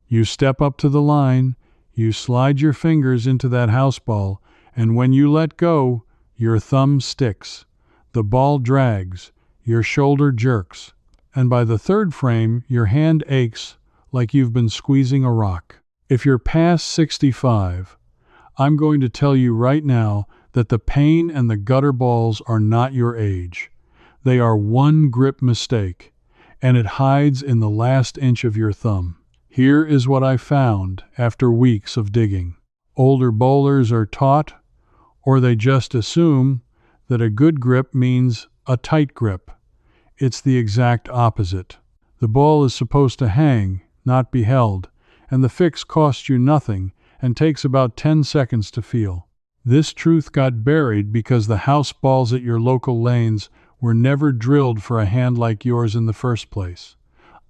You step up to the line, you slide your fingers into that house ball, and when you let go, your thumb sticks. The ball drags, your shoulder jerks, and by the third frame, your hand aches like you've been squeezing a rock. If you're past 65, I'm going to tell you right now that the pain and the gutter balls are not your age. They are one grip mistake, and it hides in the last inch of your thumb. Here is what I found after weeks of digging. Older bowlers are taught, or they just assume, that a good grip means a tight grip. It's the exact opposite. The ball is supposed to hang, not be held, and the fix costs you nothing and takes about 10 seconds to feel. This truth got buried because the house balls at your local lanes were never drilled for a hand like yours in the first place.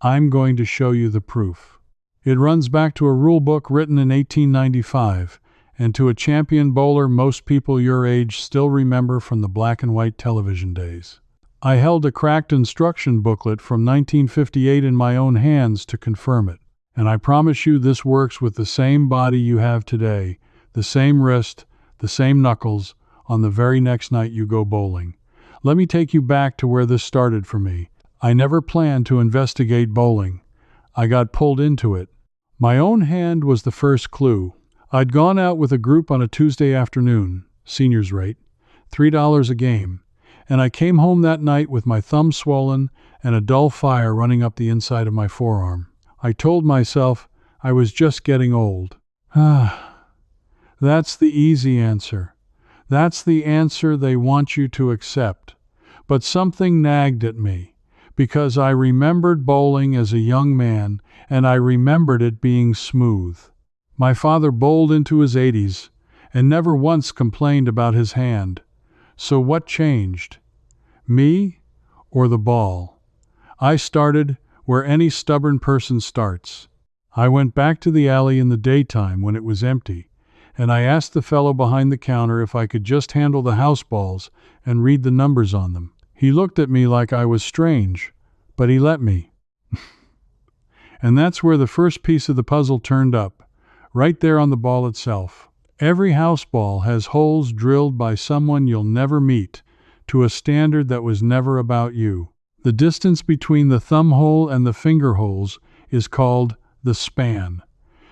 I'm going to show you the proof. It runs back to a rule book written in 1895, and to a champion bowler most people your age still remember from the black and white television days. I held a cracked instruction booklet from 1958 in my own hands to confirm it, and I promise you this works with the same body you have today, the same wrist, the same knuckles, on the very next night you go bowling. Let me take you back to where this started for me. I never planned to investigate bowling. I got pulled into it. My own hand was the first clue. I'd gone out with a group on a Tuesday afternoon, seniors rate, $3 a game, and I came home that night with my thumb swollen and a dull fire running up the inside of my forearm. I told myself I was just getting old. That's the easy answer. That's the answer they want you to accept. But something nagged at me, because I remembered bowling as a young man, and I remembered it being smooth. My father bowled into his 80s, and never once complained about his hand. So what changed? Me or the ball? I started where any stubborn person starts. I went back to the alley in the daytime when it was empty, and I asked the fellow behind the counter if I could just handle the house balls and read the numbers on them. He looked at me like I was strange, but he let me. And that's where the first piece of the puzzle turned up, right there on the ball itself. Every house ball has holes drilled by someone you'll never meet, to a standard that was never about you. The distance between the thumb hole and the finger holes is called the span.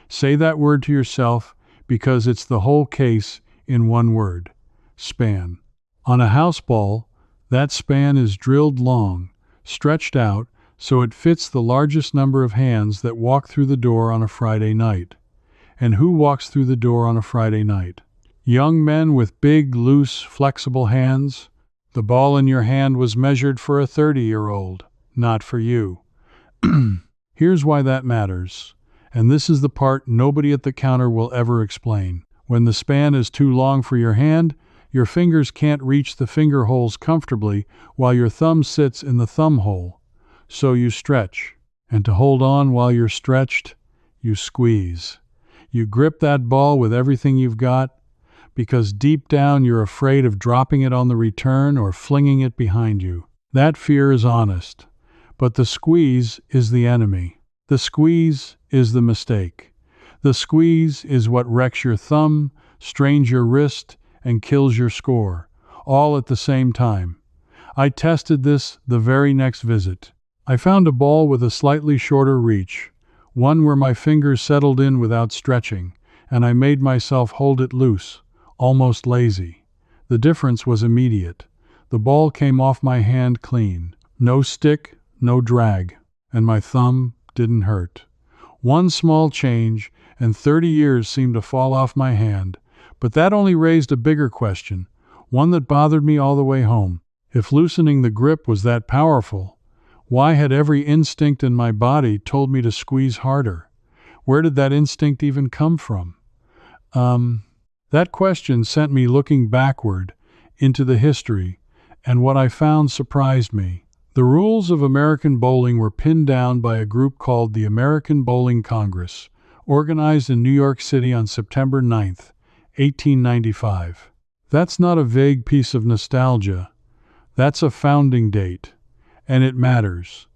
Say that word to yourself, because it's the whole case in one word: span. On a house ball, that span is drilled long, stretched out, so it fits the largest number of hands that walk through the door on a Friday night. And who walks through the door on a Friday night? Young men with big, loose, flexible hands? The ball in your hand was measured for a 30-year-old, not for you. Here's why that matters, and this is the part nobody at the counter will ever explain. When the span is too long for your hand, your fingers can't reach the finger holes comfortably while your thumb sits in the thumb hole. So you stretch, and to hold on while you're stretched, you squeeze. You grip that ball with everything you've got, because deep down you're afraid of dropping it on the return or flinging it behind you. That fear is honest, but the squeeze is the enemy. The squeeze is the mistake. The squeeze is what wrecks your thumb, strains your wrist, and kills your score, all at the same time. I tested this the very next visit. I found a ball with a slightly shorter reach, one where my fingers settled in without stretching, and I made myself hold it loose, almost lazy. The difference was immediate. The ball came off my hand clean. No stick, no drag, and my thumb didn't hurt. One small change, and 30 years seemed to fall off my hand, but that only raised a bigger question, one that bothered me all the way home. If loosening the grip was that powerful, why had every instinct in my body told me to squeeze harder? Where did that instinct even come from? That question sent me looking backward into the history, and what I found surprised me. The rules of American bowling were pinned down by a group called the American Bowling Congress, organized in New York City on September 9th, 1895. That's not a vague piece of nostalgia. That's a founding date. And it matters,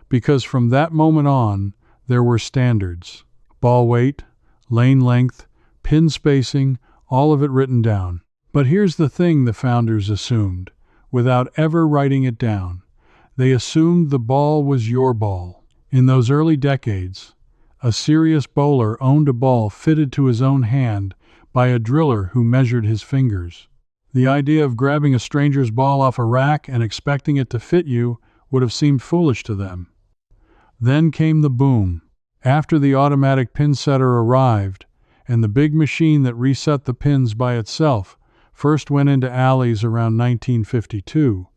because from that moment on, there were standards. Ball weight, lane length, pin spacing, all of it written down. But here's the thing the founders assumed, without ever writing it down. They assumed the ball was your ball. In those early decades, a serious bowler owned a ball fitted to his own hand by a driller who measured his fingers. The idea of grabbing a stranger's ball off a rack and expecting it to fit you would have seemed foolish to them. Then came the boom. After the automatic pin setter arrived, and the big machine that reset the pins by itself first went into alleys around 1952,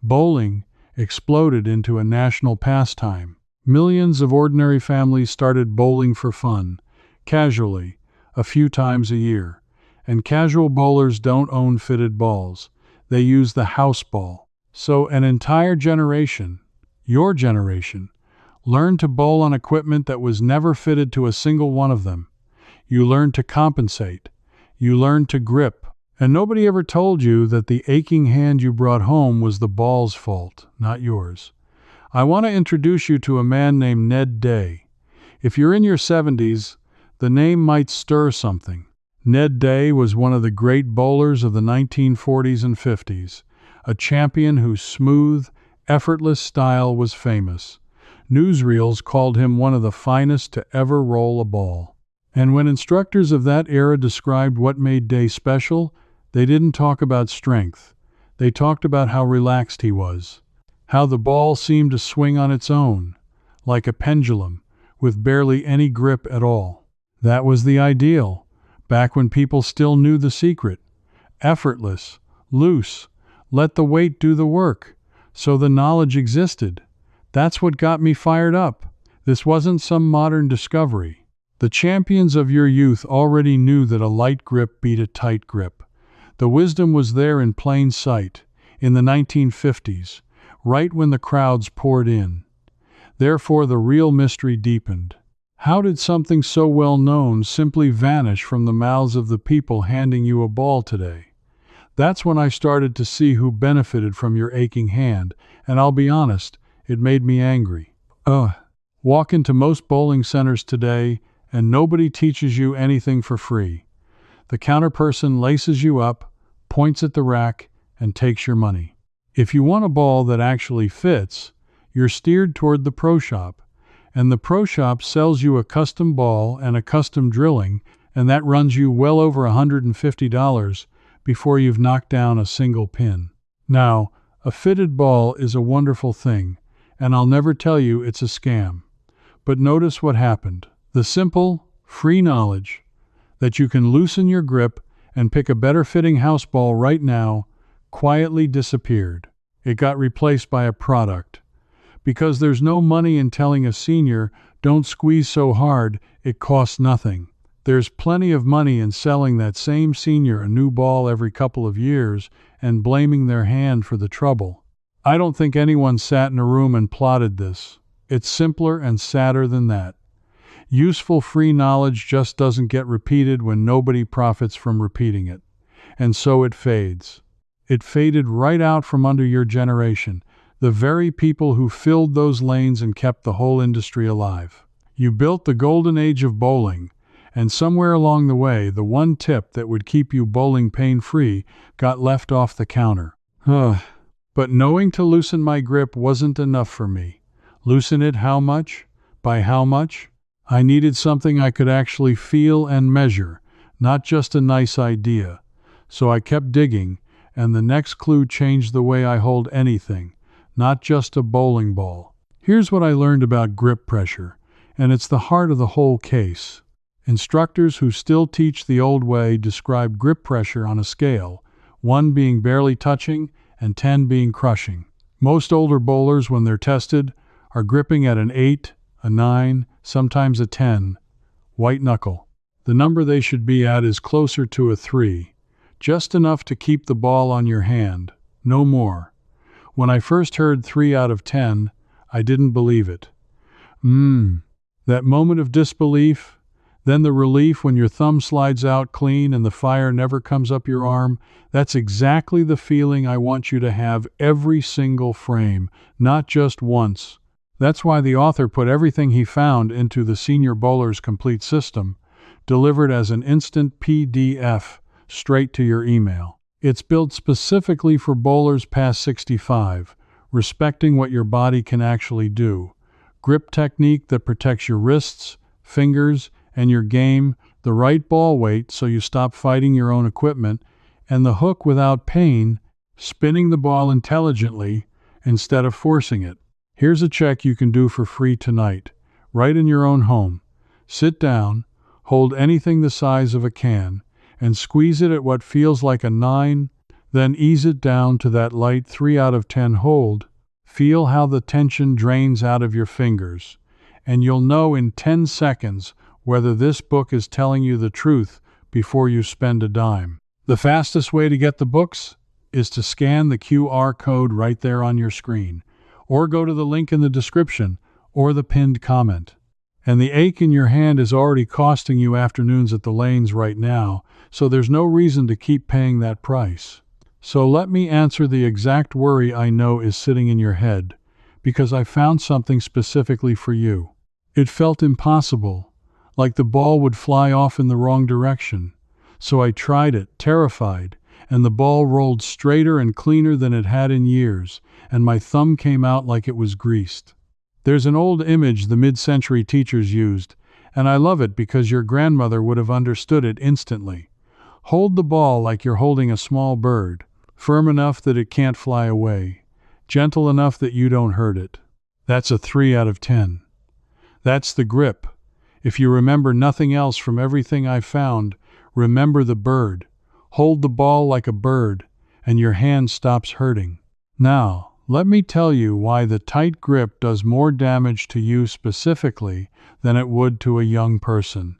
bowling exploded into a national pastime. Millions of ordinary families started bowling for fun, casually, a few times a year. And casual bowlers don't own fitted balls. They use the house ball. So an entire generation, your generation, learned to bowl on equipment that was never fitted to a single one of them. You learned to compensate. You learned to grip. And nobody ever told you that the aching hand you brought home was the ball's fault, not yours. I want to introduce you to a man named Ned Day. If you're in your 70s, the name might stir something. Ned Day was one of the great bowlers of the 1940s and 50s, a champion whose smooth, effortless style was famous. Newsreels called him one of the finest to ever roll a ball. And when instructors of that era described what made Day special, they didn't talk about strength. They talked about how relaxed he was, how the ball seemed to swing on its own, like a pendulum, with barely any grip at all. That was the ideal. Back when people still knew the secret. Effortless, loose, let the weight do the work. So the knowledge existed. That's what got me fired up. This wasn't some modern discovery. The champions of your youth already knew that a light grip beat a tight grip. The wisdom was there in plain sight, in the 1950s, right when the crowds poured in. Therefore the real mystery deepened. How did something so well known simply vanish from the mouths of the people handing you a ball today? That's when I started to see who benefited from your aching hand, and I'll be honest, it made me angry. Walk into most bowling centers today, and nobody teaches you anything for free. The counter person laces you up, points at the rack, and takes your money. If you want a ball that actually fits, you're steered toward the pro shop. And the pro shop sells you a custom ball and a custom drilling, and that runs you well over $150 before you've knocked down a single pin. Now, a fitted ball is a wonderful thing, and I'll never tell you it's a scam. But notice what happened. The simple, free knowledge that you can loosen your grip and pick a better fitting house ball right now quietly disappeared. It got replaced by a product. Because there's no money in telling a senior, don't squeeze so hard, it costs nothing. There's plenty of money in selling that same senior a new ball every couple of years and blaming their hand for the trouble. I don't think anyone sat in a room and plotted this. It's simpler and sadder than that. Useful free knowledge just doesn't get repeated when nobody profits from repeating it. And so it fades. It faded right out from under your generation. The very people who filled those lanes and kept the whole industry alive. You built the golden age of bowling, and somewhere along the way, the one tip that would keep you bowling pain-free got left off the counter. But knowing to loosen my grip wasn't enough for me. Loosen it how much? By how much? I needed something I could actually feel and measure, not just a nice idea. So I kept digging, and the next clue changed the way I hold anything. Not just a bowling ball. Here's what I learned about grip pressure, and it's the heart of the whole case. Instructors who still teach the old way describe grip pressure on a scale, 1 being barely touching and 10 being crushing. Most older bowlers, when they're tested, are gripping at an 8, a 9, sometimes a 10, white knuckle. The number they should be at is closer to a 3, just enough to keep the ball on your hand, no more. When I first heard 3 out of 10, I didn't believe it. That moment of disbelief, then the relief when your thumb slides out clean and the fire never comes up your arm, that's exactly the feeling I want you to have every single frame, not just once, That's why the author put everything he found into the Senior Bowler's Complete System, delivered as an instant PDF straight to your email. It's built specifically for bowlers past 65, respecting what your body can actually do. Grip technique that protects your wrists, fingers, and your game, the right ball weight so you stop fighting your own equipment, and the hook without pain, spinning the ball intelligently instead of forcing it. Here's a check you can do for free tonight, right in your own home. Sit down, hold anything the size of a can, and squeeze it at what feels like a 9, then ease it down to that light 3 out of 10 hold. Feel how the tension drains out of your fingers, and you'll know in 10 seconds whether this book is telling you the truth before you spend a dime. The fastest way to get the books is to scan the QR code right there on your screen, or go to the link in the description or the pinned comment. And the ache in your hand is already costing you afternoons at the lanes right now, so there's no reason to keep paying that price. So let me answer the exact worry I know is sitting in your head, because I found something specifically for you. It felt impossible, like the ball would fly off in the wrong direction. So I tried it, terrified, and the ball rolled straighter and cleaner than it had in years, and my thumb came out like it was greased. There's an old image the mid-century teachers used, and I love it because your grandmother would have understood it instantly. Hold the ball like you're holding a small bird, firm enough that it can't fly away, gentle enough that you don't hurt it. That's a 3 out of 10. That's the grip. If you remember nothing else from everything I found, remember the bird. Hold the ball like a bird, and your hand stops hurting. Now, let me tell you why the tight grip does more damage to you specifically than it would to a young person.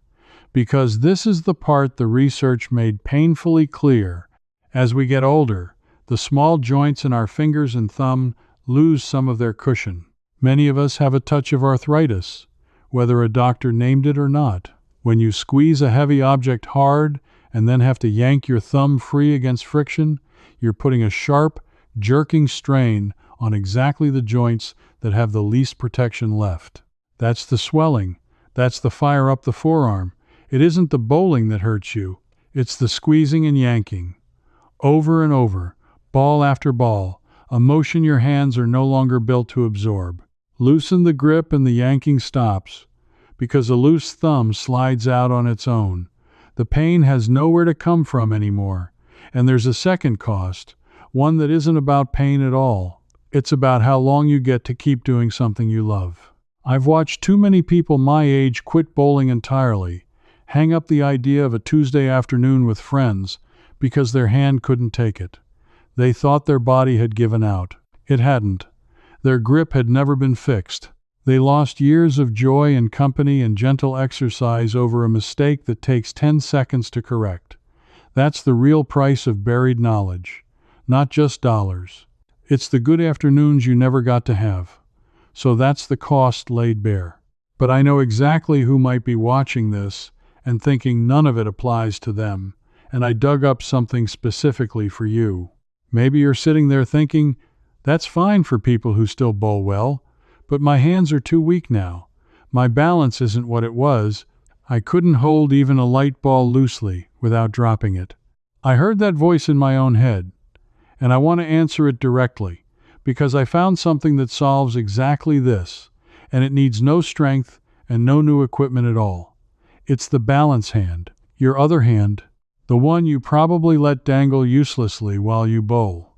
Because this is the part the research made painfully clear. As we get older, the small joints in our fingers and thumb lose some of their cushion. Many of us have a touch of arthritis, whether a doctor named it or not. When you squeeze a heavy object hard and then have to yank your thumb free against friction, you're putting a sharp, jerking strain on exactly the joints that have the least protection left. That's the swelling. That's the fire up the forearm. It isn't the bowling that hurts you. It's the squeezing and yanking. Over and over, ball after ball, a motion your hands are no longer built to absorb. Loosen the grip and the yanking stops, because a loose thumb slides out on its own. The pain has nowhere to come from anymore. And there's a second cost, one that isn't about pain at all. It's about how long you get to keep doing something you love. I've watched too many people my age quit bowling entirely, hang up the idea of a Tuesday afternoon with friends because their hand couldn't take it. They thought their body had given out. It hadn't. Their grip had never been fixed. They lost years of joy and company and gentle exercise over a mistake that takes 10 seconds to correct. That's the real price of buried knowledge, not just dollars. It's the good afternoons you never got to have. So that's the cost laid bare. But I know exactly who might be watching this and thinking none of it applies to them, and I dug up something specifically for you. Maybe you're sitting there thinking, that's fine for people who still bowl well, but my hands are too weak now. My balance isn't what it was. I couldn't hold even a light ball loosely without dropping it. I heard that voice in my own head, and I want to answer it directly, because I found something that solves exactly this, and it needs no strength and no new equipment at all. It's the balance hand, your other hand, the one you probably let dangle uselessly while you bowl.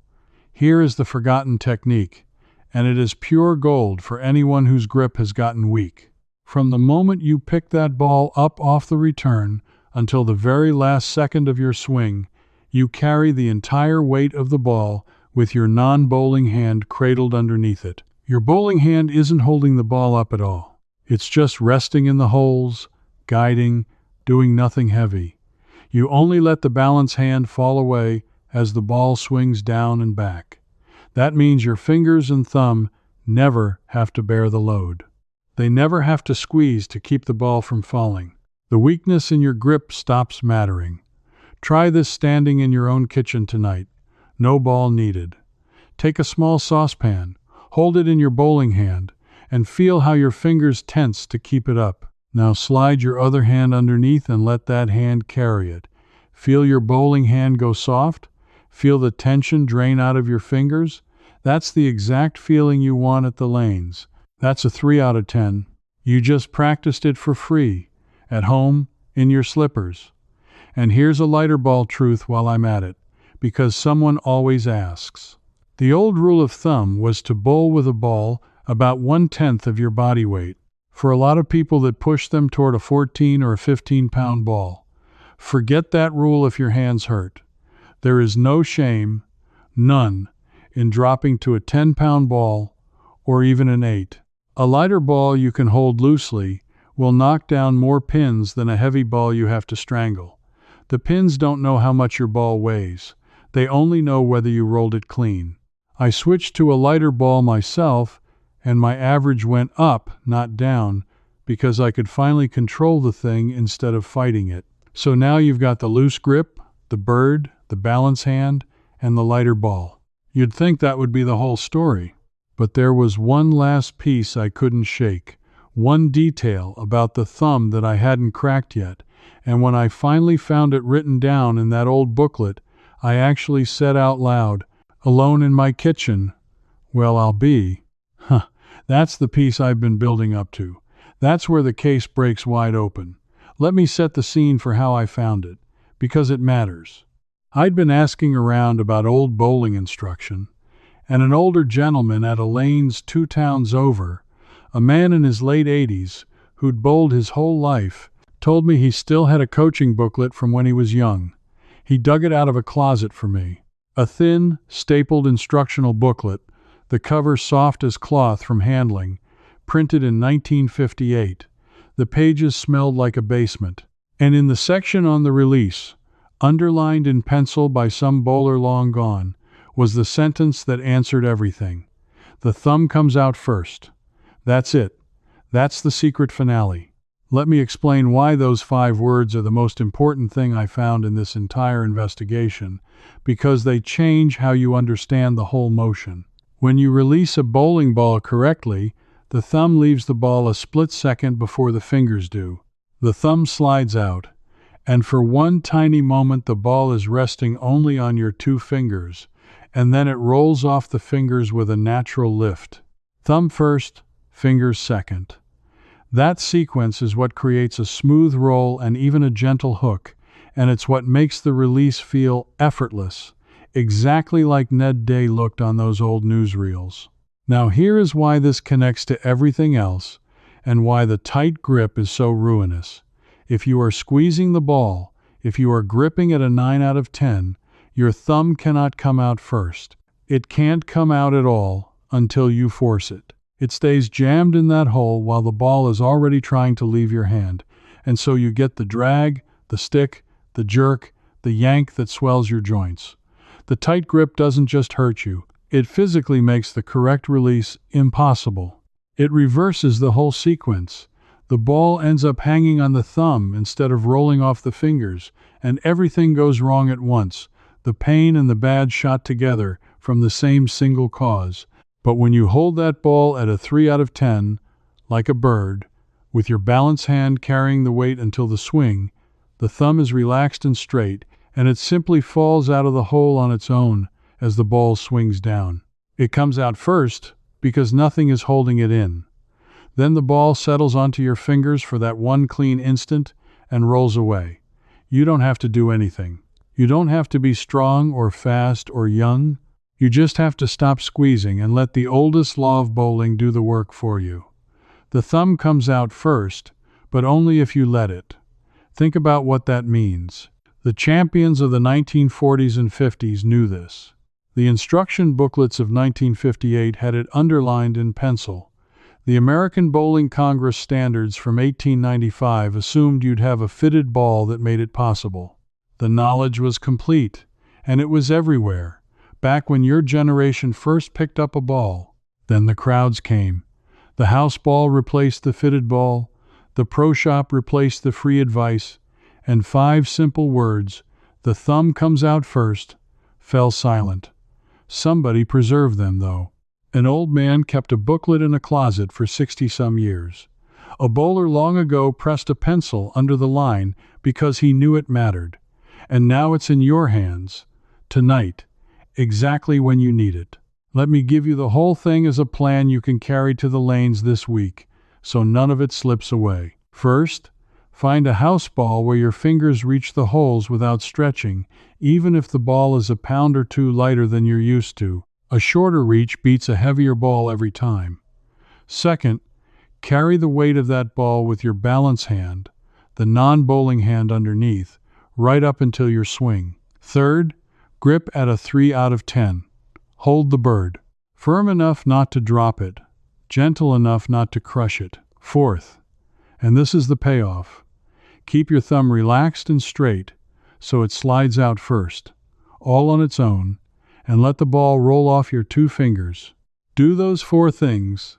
Here is the forgotten technique, and it is pure gold for anyone whose grip has gotten weak. From the moment you pick that ball up off the return until the very last second of your swing, you carry the entire weight of the ball with your non-bowling hand cradled underneath it. Your bowling hand isn't holding the ball up at all. It's just resting in the holes, guiding, doing nothing heavy. You only let the balance hand fall away as the ball swings down and back. That means your fingers and thumb never have to bear the load. They never have to squeeze to keep the ball from falling. The weakness in your grip stops mattering. Try this standing in your own kitchen tonight. No ball needed. Take a small saucepan, hold it in your bowling hand, and feel how your fingers tense to keep it up. Now slide your other hand underneath and let that hand carry it. Feel your bowling hand go soft? Feel the tension drain out of your fingers? That's the exact feeling you want at the lanes. That's a 3 out of 10. You just practiced it for free, at home, in your slippers. And here's a lighter ball truth while I'm at it, because someone always asks. The old rule of thumb was to bowl with a ball about 1/10 of your body weight. For a lot of people that push them toward a 14 or a 15-pound ball. Forget that rule if your hands hurt. There is no shame, none, in dropping to a 10-pound ball or even an 8. A lighter ball you can hold loosely will knock down more pins than a heavy ball you have to strangle. The pins don't know how much your ball weighs. They only know whether you rolled it clean. I switched to a lighter ball myself, and my average went up, not down, because I could finally control the thing instead of fighting it. So now you've got the loose grip, the bird, the balance hand, and the lighter ball. You'd think that would be the whole story. But there was one last piece I couldn't shake, one detail about the thumb that I hadn't cracked yet, and when I finally found it written down in that old booklet, I actually said out loud, alone in my kitchen, well, I'll be. That's the piece I've been building up to. That's where the case breaks wide open. Let me set the scene for how I found it, because it matters. I'd been asking around about old bowling instruction, and an older gentleman at a lanes 2 towns over, a man in his late 80s who'd bowled his whole life, told me he still had a coaching booklet from when he was young. He dug it out of a closet for me. A thin, stapled instructional booklet, the cover soft as cloth from handling, printed in 1958. The pages smelled like a basement. And in the section on the release, underlined in pencil by some bowler long gone, was the sentence that answered everything. The thumb comes out first. That's it. That's the secret finale. Let me explain why those 5 words are the most important thing I found in this entire investigation, because they change how you understand the whole motion. When you release a bowling ball correctly, the thumb leaves the ball a split second before the fingers do. The thumb slides out, and for one tiny moment the ball is resting only on your 2 fingers, and then it rolls off the fingers with a natural lift. Thumb first, fingers second. That sequence is what creates a smooth roll and even a gentle hook, and it's what makes the release feel effortless, exactly like Ned Day looked on those old newsreels. Now here is why this connects to everything else, and why the tight grip is so ruinous. If you are squeezing the ball, if you are gripping at a 9 out of 10, your thumb cannot come out first. It can't come out at all until you force it. It stays jammed in that hole while the ball is already trying to leave your hand, and so you get the drag, the stick, the jerk, the yank that swells your joints. The tight grip doesn't just hurt you, it physically makes the correct release impossible. It reverses the whole sequence. The ball ends up hanging on the thumb instead of rolling off the fingers, and everything goes wrong at once, the pain and the bad shot together from the same single cause. But when you hold that ball at a 3 out of 10, like a bird, with your balance hand carrying the weight until the swing, the thumb is relaxed and straight, and it simply falls out of the hole on its own as the ball swings down. It comes out first because nothing is holding it in. Then the ball settles onto your fingers for that one clean instant and rolls away. You don't have to do anything. You don't have to be strong or fast or young. You just have to stop squeezing and let the oldest law of bowling do the work for you. The thumb comes out first, but only if you let it. Think about what that means. The champions of the 1940s and 50s knew this. The instruction booklets of 1958 had it underlined in pencil. The American Bowling Congress standards from 1895 assumed you'd have a fitted ball that made it possible. The knowledge was complete, and it was everywhere. Back when your generation first picked up a ball, then the crowds came. The house ball replaced the fitted ball, the pro shop replaced the free advice, and 5 simple words, the thumb comes out first, fell silent. Somebody preserved them, though. An old man kept a booklet in a closet for 60-some years. A bowler long ago pressed a pencil under the line because he knew it mattered. And now it's in your hands, tonight, exactly when you need it. Let me give you the whole thing as a plan you can carry to the lanes this week, so none of it slips away. First, find a house ball where your fingers reach the holes without stretching, even if the ball is a pound or two lighter than you're used to. A shorter reach beats a heavier ball every time. Second, carry the weight of that ball with your balance hand, the non-bowling hand underneath, right up until your swing. Third, grip at a 3 out of 10. Hold the bird. Firm enough not to drop it, gentle enough not to crush it. Fourth, and this is the payoff, keep your thumb relaxed and straight so it slides out first, all on its own, and let the ball roll off your 2 fingers. Do those 4 things,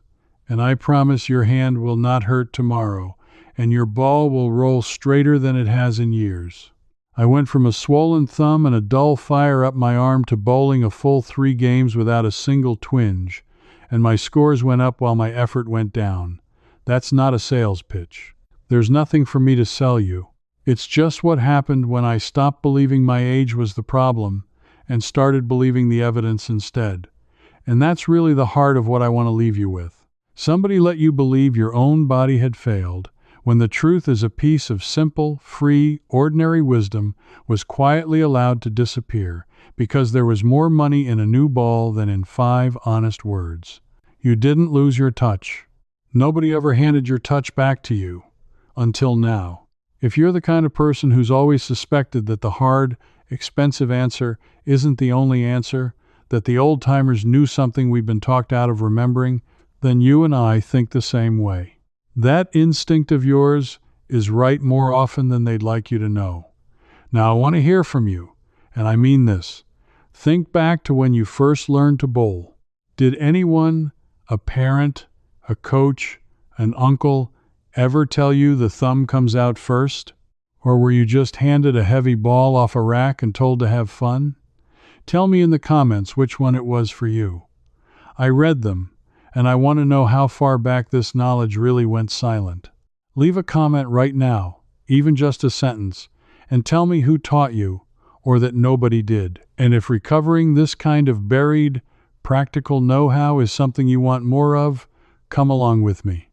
and I promise your hand will not hurt tomorrow, and your ball will roll straighter than it has in years. I went from a swollen thumb and a dull fire up my arm to bowling a full 3 games without a single twinge, and my scores went up while my effort went down. That's not a sales pitch. There's nothing for me to sell you. It's just what happened when I stopped believing my age was the problem and started believing the evidence instead. And that's really the heart of what I want to leave you with. Somebody let you believe your own body had failed, when the truth is a piece of simple, free, ordinary wisdom was quietly allowed to disappear because there was more money in a new ball than in 5 honest words. You didn't lose your touch. Nobody ever handed your touch back to you. Until now. If you're the kind of person who's always suspected that the hard, expensive answer isn't the only answer, that the old-timers knew something we've been talked out of remembering, then you and I think the same way. That instinct of yours is right more often than they'd like you to know. Now I want to hear from you, and I mean this. Think back to when you first learned to bowl. Did anyone, a parent, a coach, an uncle, ever tell you the thumb comes out first? Or were you just handed a heavy ball off a rack and told to have fun? Tell me in the comments which one it was for you. I read them, and I want to know how far back this knowledge really went silent. Leave a comment right now, even just a sentence, and tell me who taught you, or that nobody did. And if recovering this kind of buried, practical know-how is something you want more of, come along with me.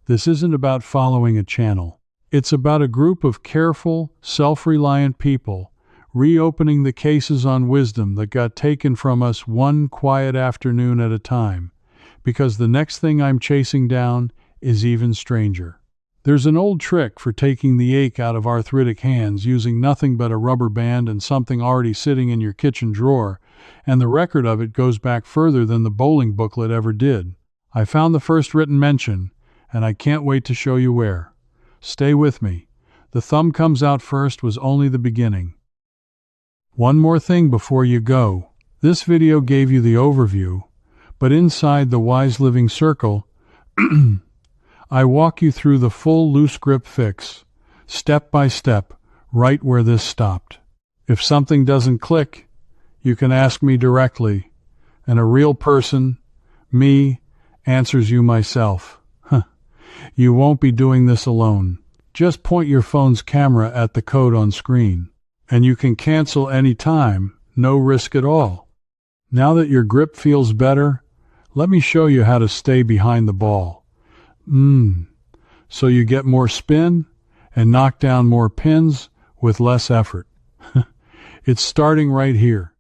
This isn't about following a channel. It's about a group of careful, self-reliant people reopening the cases on wisdom that got taken from us one quiet afternoon at a time, because the next thing I'm chasing down is even stranger. There's an old trick for taking the ache out of arthritic hands using nothing but a rubber band and something already sitting in your kitchen drawer, and the record of it goes back further than the bowling booklet ever did. I found the first written mention, and I can't wait to show you where. Stay with me. The thumb comes out first was only the beginning. One more thing before you go. This video gave you the overview, but inside the Wise Living Circle, I walk you through the full loose grip fix, step by step, right where this stopped. If something doesn't click, you can ask me directly, and a real person, me, answers you myself. You won't be doing this alone. Just point your phone's camera at the code on screen, and you can cancel any time, no risk at all. Now that your grip feels better, let me show you how to stay behind the ball. So you get more spin and knock down more pins with less effort. It's starting right here.